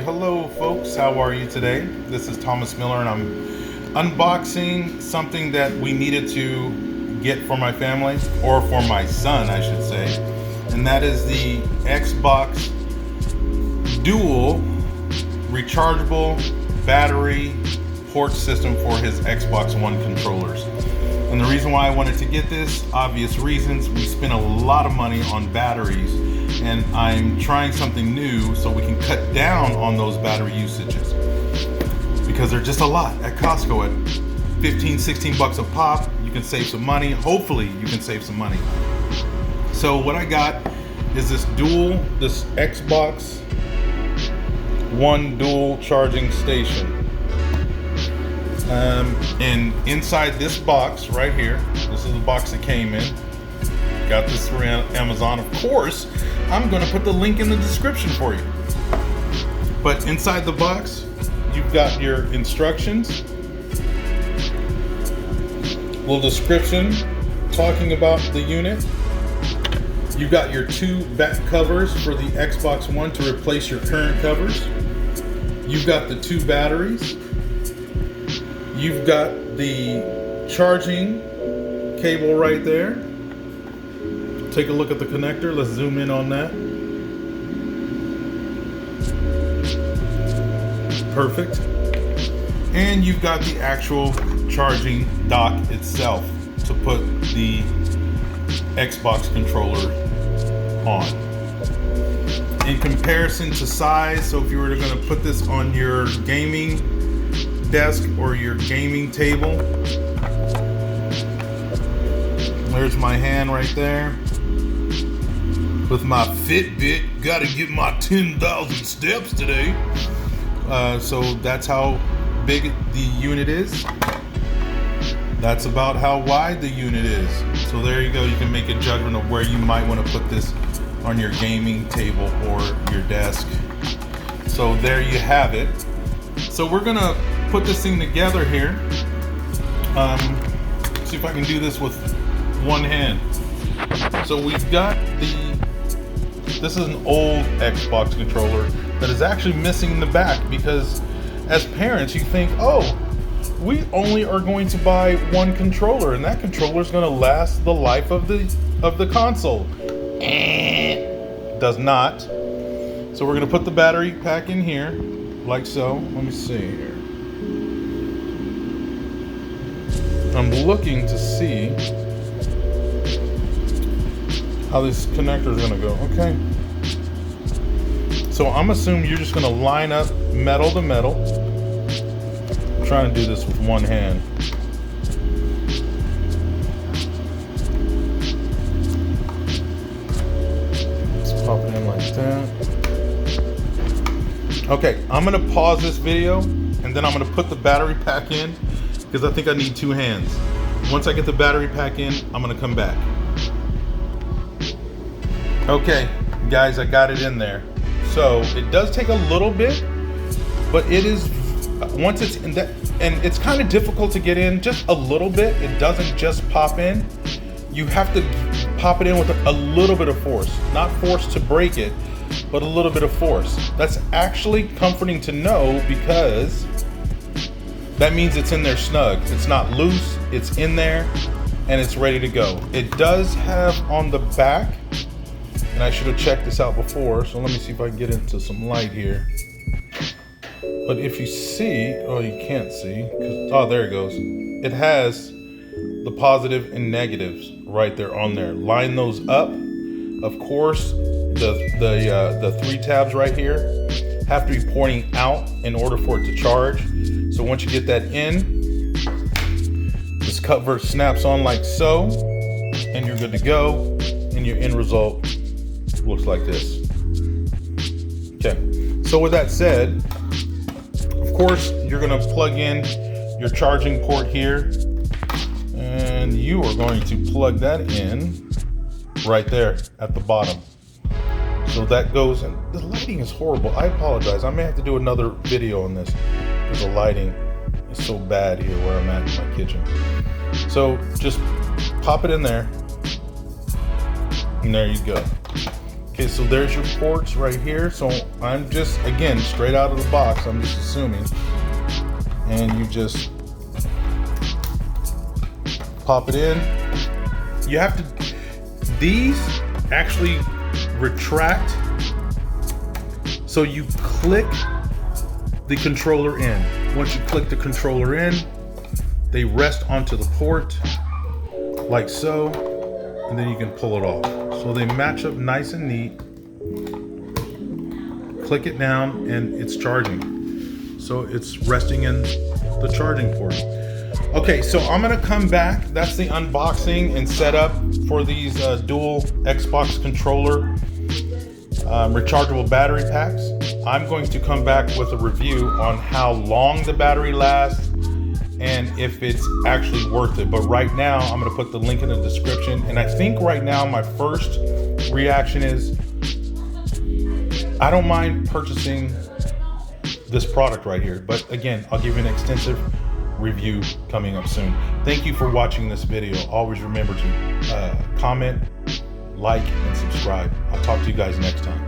Hello folks, how are you today? This is Thomas Miller and I'm unboxing something that we needed to get for my family, or for my son I should say, and that is the Xbox dual rechargeable battery port system for his Xbox One controllers. And the reason why I wanted to get this, obvious reasons, we spend a lot of money on batteries and I'm trying something new so we can cut down on those battery usages, because they're just a lot at Costco at 15, 16 bucks a pop. You can save some money. Hopefully you can save some money. So what I got is this Xbox One dual charging station. And inside this box right here, this is the box that came in. Got this through Amazon. Of course, I'm going to put the link in the description for you. But inside the box, you've got your instructions, little description talking about the unit. You've got your two back covers for the Xbox One to replace your current covers. You've got the two batteries. You've got the charging cable right there. Take a look at the connector. Let's zoom in on that. Perfect. And you've got the actual charging dock itself to put the Xbox controller on. In comparison to size, so if you were going to put this on your gaming desk or your gaming table, there's my hand right there with my Fitbit. Gotta get my 10,000 steps today. So that's how big the unit is. That's about how wide the unit is. So there you go. You can make a judgment of where you might want to put this on your gaming table or your desk. So there you have it. So we're gonna put this thing together here. See if I can do this with one hand. So we've got this is an old Xbox controller that is actually missing the back, because as parents you think, oh, we only are going to buy one controller and that controller is going to last the life of the console. Does not. So we're going to put the battery pack in here like so. Let me see here. I'm looking to see how this connector is going to go. Okay. So I'm assuming you're just going to line up metal to metal. I'm trying to do this with one hand. Let's pop it in like that. Okay, I'm going to pause this video and then I'm going to put the battery pack in, because I think I need two hands. Once I get the battery pack in, I'm going to come back. Okay, guys, I got it in there. So it does take a little bit, but it is, once it's in that, and it's kind of difficult to get in just a little bit. It doesn't just pop in. You have to pop it in with a little bit of force. Not force to break it, but a little bit of force. That's actually comforting to know, because that means it's in there snug. It's not loose, it's in there, and it's ready to go. It does have on the back, and I should have checked this out before, so let me see if I can get into some light here. But if you see, oh, you can't see, oh, there it goes. It has the positive and negatives right there on there. Line those up. Of course, the three tabs right here have to be pointing out in order for it to charge. So once you get that in, this cover snaps on like so, and you're good to go, and your end result looks like this. Okay, so with that said, of course you're going to plug in your charging port here, and you are going to plug that in right there at the bottom. So that goes, and the lighting is horrible. I apologize. I may have to do another video on this, because the lighting is so bad here where I'm at in my kitchen. So just pop it in there, and there you go. Okay, so there's your ports right here. So I'm just, again, straight out of the box, I'm just assuming. And you just pop it in. You have to, these actually retract. So you click the controller in. Once you click the controller in, they rest onto the port like so, and then you can pull it off. So they match up nice and neat. Click it down and it's charging. So it's resting in the charging port. Okay, so I'm gonna come back. That's the unboxing and setup for these dual Xbox controller rechargeable battery packs. I'm going to come back with a review on how long the battery lasts and if it's actually worth it. But right now, I'm gonna put the link in the description. And I think right now, my first reaction is, I don't mind purchasing this product right here. But again, I'll give you an extensive review coming up soon. Thank you for watching this video. Always remember to comment, like, and subscribe. I'll talk to you guys next time.